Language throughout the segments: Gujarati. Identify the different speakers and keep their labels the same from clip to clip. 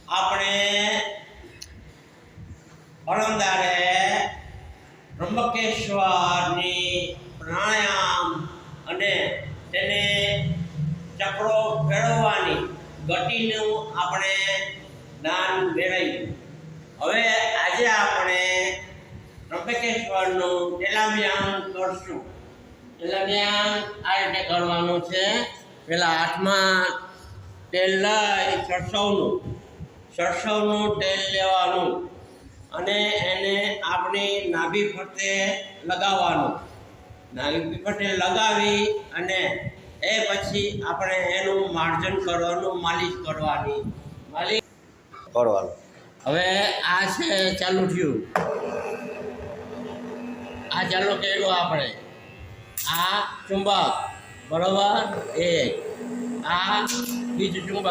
Speaker 1: આપણે પરમદારે ત્રંબકેશ્વરની પ્રાણાયામ અને તેને ચક્રો ફેરવવાની ગતિનું આપણે જ્ઞાન મેળવ્યું. હવે આજે આપણે ત્રંબકેશ્વરનું તેલામ્યાન કરશું. તેલામ્યાન આ રીતે કરવાનું છે. પહેલાં હાથમાં તેલ લઈ સરસવનું તેલ લેવાનું અને એને આપણી નાભી ફરતે લગાવવાનું. નાભી ફરતે લગાવી અને એ પછી આપણે એનું માર્જન કરવાનું, માલિશ કરવાની. હવે આ છે ચાલુ થયું. આ ચાલુ કર્યું આપણે. આ ચુંબક બરાબર, એક આ બીજું ચુંબક,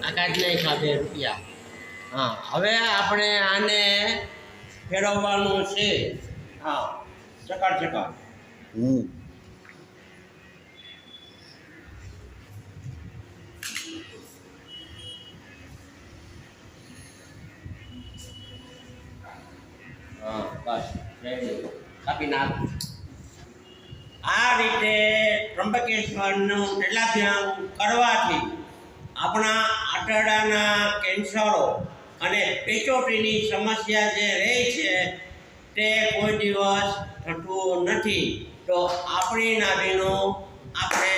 Speaker 1: આ કાઢી નાખ્યા 2 રૂપિયા. હા, હવે આપણે આને ફેરવવાનું છે. હા, ચકાર હા, બસ કાપી નાખ. આ રીતે ત્રંબકેશ્વરનું તેલાભ્યામ કરવાથી આપણા આંતરડાના કેન્સરો અને પેચોટીની સમસ્યા જે રહે છે તે કોઈ દિવસ થતું નથી. તો આપણી નાભીનું આપણે